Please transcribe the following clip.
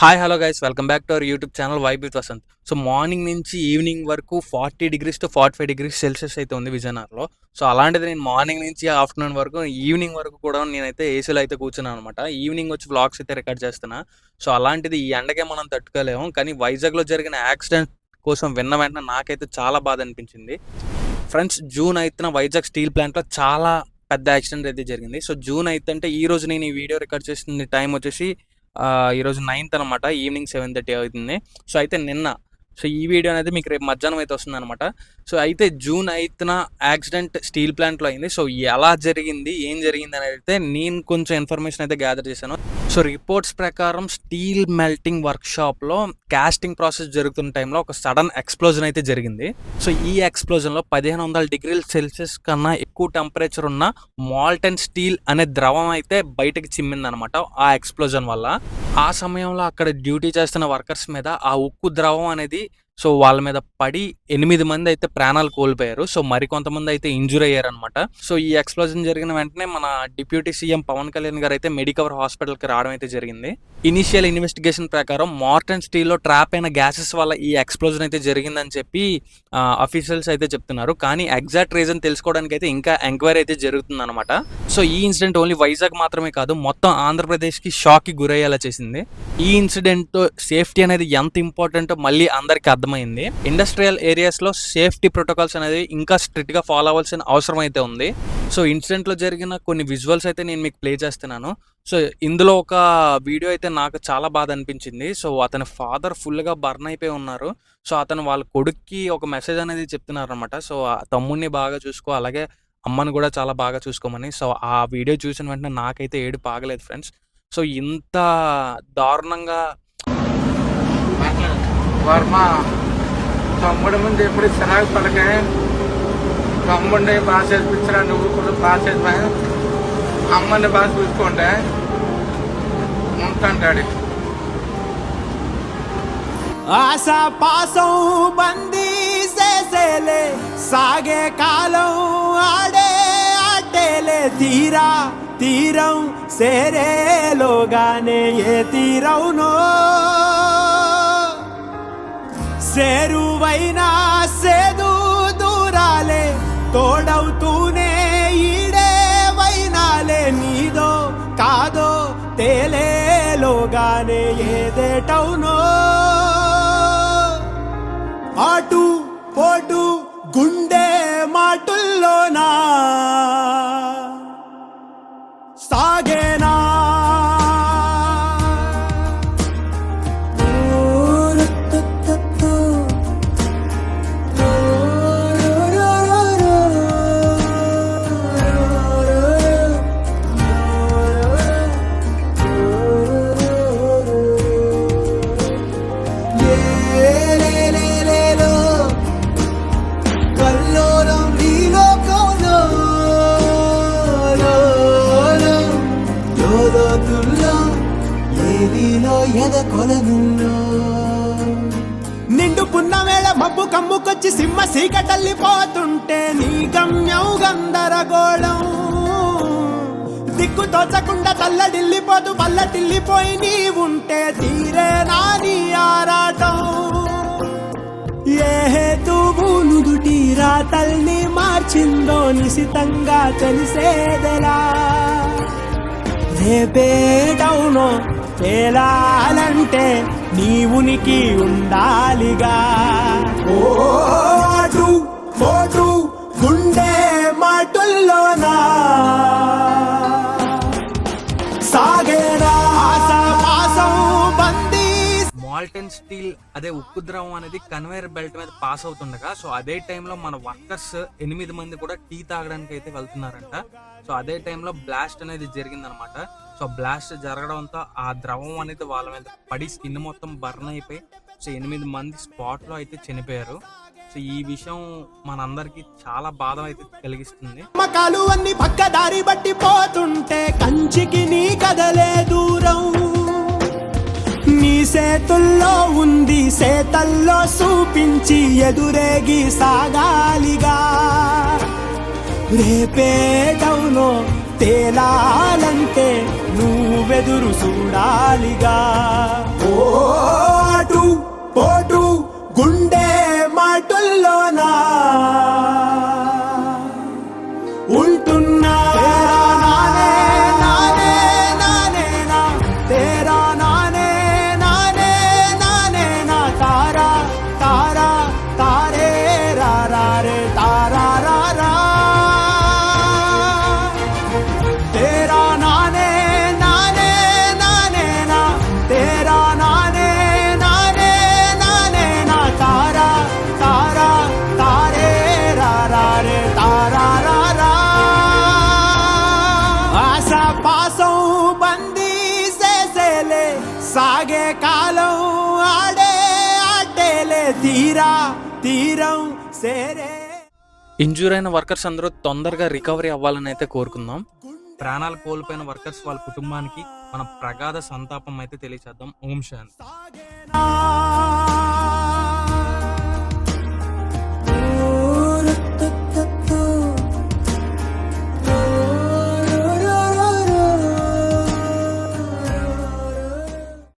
Hi hello guys, welcome back to our YouTube channel vibe with Vasanth. So morning నుంచి evening వరకు 40 degrees to 45 degrees Celsius అయితే ఉంది విజయనగరంలో. So అలాంటిది నేను మార్నింగ్ నుంచి ఆఫ్టర్నూన్ వరకు ఈవినింగ్ వరకు కూడా నేనైతే ఏసీలో అయితే కూర్చున్నాను అనమాట. ఈవినింగ్ వచ్చి వ్లాగ్స్ అయితే రికార్డ్ చేస్తున్నా. సో అలాంటిది ఈ ఎండకే మనం తట్టుకోలేము. కానీ వైజాగ్లో జరిగిన యాక్సిడెంట్ కోసం విన్న వెంటనే నాకైతే చాలా బాధ అనిపించింది. ఫ్రెండ్స్, June 8న వైజాగ్ స్టీల్ ప్లాంట్లో చాలా పెద్ద యాక్సిడెంట్ అయితే జరిగింది. సో June 8 అంటే ఈ రోజు నేను ఈ వీడియో రికార్డ్ చేసిన టైం వచ్చేసి ఈరోజు 9th అనమాట. ఈవినింగ్ 7:30 అవుతుంది. సో అయితే నిన్న ఈ వీడియో అనేది మీకు రేపు మధ్యాహ్నం అయితే వస్తుంది అనమాట. సో అయితే June 8న యాక్సిడెంట్ స్టీల్ ప్లాంట్లో అయింది. సో ఎలా జరిగింది, ఏం జరిగింది అనేది అయితే నేను కొంచెం ఇన్ఫర్మేషన్ అయితే గ్యాదర్ చేశాను. సో రిపోర్ట్స్ ప్రకారం స్టీల్ మెల్టింగ్ వర్క్షాప్లో కాస్టింగ్ ప్రాసెస్ జరుగుతున్న టైంలో ఒక సడన్ ఎక్స్ప్లోజన్ అయితే జరిగింది. సో ఈ ఎక్స్ప్లోజన్లో 1500 degrees సెల్సియస్ కన్నా ఎక్కువ టెంపరేచర్ ఉన్న మాల్టన్ స్టీల్ అనే ద్రవం అయితే బయటకు చిమ్మిందనమాట ఆ ఎక్స్ప్లోజన్ వల్ల. ఆ సమయంలో అక్కడ డ్యూటీ చేస్తున్న వర్కర్స్ మీద ఆ ఉక్కు ద్రవం అనేది వాళ్ళ మీద పడి 8 మంది అయితే ప్రాణాలు కోల్పోయారు. సో మరికొంతమంది అయితే ఇంజూర్ అయ్యారనమాట. సో ఈ ఎక్స్ప్లోజన్ జరిగిన వెంటనే మన డిప్యూటీ సీఎం పవన్ కళ్యాణ్ గారు అయితే మెడికవర్ హాస్పిటల్కి రావడం అయితే జరిగింది. ఇనిషియల్ ఇన్వెస్టిగేషన్ ప్రకారం మాల్టన్ స్టీల్లో ట్రాప్ అయిన గ్యాసెస్ వల్ల ఈ ఎక్స్ప్లోజన్ అయితే జరిగిందని చెప్పి అఫీషియల్స్ అయితే చెప్తున్నారు. కానీ ఎగ్జాక్ట్ రీజన్ తెలుసుకోవడానికి అయితే ఇంకా ఎంక్వైరీ అయితే జరుగుతుంది అనమాట. సో ఈ ఇన్సిడెంట్ ఓన్లీ వైజాగ్ మాత్రమే కాదు, మొత్తం ఆంధ్రప్రదేశ్కి షాక్కి గురయ్యేలా చేసింది. ఈ ఇన్సిడెంట్ సేఫ్టీ అనేది ఎంత ఇంపార్టెంటో మళ్ళీ అందరికీ అర్థమైంది. ఇండస్ట్రియల్ ఏరియాస్లో సేఫ్టీ ప్రోటోకాల్స్ అనేది ఇంకా స్ట్రిక్ట్గా ఫాలో అవ్వాల్సిన అవసరం అయితే ఉంది. సో ఇన్సిడెంట్లో జరిగిన కొన్ని విజువల్స్ అయితే నేను మీకు ప్లే చేస్తున్నాను. సో ఇందులో ఒక వీడియో అయితే నాకు చాలా బాధ అనిపించింది. సో అతని ఫాదర్ ఫుల్గా బర్న్ అయిపోయి ఉన్నారు. సో అతను వాళ్ళ కొడుక్కి ఒక మెసేజ్ అనేది చెప్తున్నారు అనమాట. సో ఆ తమ్ముడిని బాగా చూసుకో, అలాగే అమ్మని కూడా చాలా బాగా చూసుకోమని. సో ఆ వీడియో చూసిన వెంటనే నాకైతే ఏడుపు ఆగలేదు ఫ్రెండ్స్. సో ఇంత దారుణంగా వర్మ తమ్ముడి ముందు ఎప్పుడు చిరాకు పడకే, తమ్ముడిని బాగా చేపించరా, నువ్వు కూడా బాగా చేసినా, అమ్మని బాగా చూసుకుంటే ఉంటాడు. ఆశా పాసం బందీ చేసేలే, సాగే కాలం ఆడే ఆటేలే, తీరా తీరం సేరేలోగానే ఏ తీరవునో, సేరువైనా సేదు దూరాలే, తోడవుతూనే ఈడే వైనాలే, నీదో కాదో తేలేలోగానే ఏదేటవునో, ఆటు పోటు గుండె మాటుల్లోనా సాగేనా. నిండుకున్న వేళ మబ్బు కమ్ముకొచ్చి సింహ సీకటల్లిపోతుంటే నీ గమ్యం గందరగోళం, దిక్కు తోచకుండా తల్లడిల్లిపోతూ పల్లటిల్లిపోయి నీ ఉంటే తీరే నాని ఆరాటం. ఏ హేతువు నుదుటి రాతల్ని మార్చిందో నిశితంగా తెలిసేదెలా, రేపేటవునో తేలాలంటే నీ ఉనికి ఉండాలిగా. ఓ అటు పోటు గుండె మాటుల్లోనా సాగేనా ఆశాపాసం బందీ. మాల్టన్ స్టీల్ అదే ఉక్కు ద్రవం అనేది కన్వేయర్ బెల్ట్ మీద పాస్ అవుతుండగా, సో అదే టైంలో మన వర్కర్స్ 8 మంది కూడా టీ తాగడానికి అయితే వెళ్తున్నారంట. సో అదే టైంలో బ్లాస్ట్ అనేది జరిగిందనమాట. సో బ్లాస్ట్ జరగడంతో ఆ ద్రవం అనేది వాళ్ళ మీద పడి స్కిన్ మొత్తం బర్న్ అయిపోయి 8 మంది స్పాట్లో అయితే చనిపోయారు. సో ఈ విషయం మనందరికి చాలా బాధ అయితే కలిగిస్తుంది. మకాలు అన్ని పక్క దారి బట్టి పోతుంటే కంచికి నీ కదలే దూరం, నీ చేతుల్లో ఉంది చేతల్లో చూపించి ఎదురేగి సాగాలిగా, రేపేటవునో తేలాలంటే నువ్వెదురు చూడాలిగా. ఓ కాలం ఆడే ఆటేలే తీరా తీరం సేరే. ఇంజూర్ అయిన వర్కర్స్ అందరూ తొందరగా రికవరీ అవ్వాలని అయితే కోరుకుందాం. ప్రాణాలు కోల్పోయిన వర్కర్స్ వాళ్ళ కుటుంబానికి మన ప్రగాఢ సంతాపం అయితే తెలియచేద్దాం. ఓం శాంతి.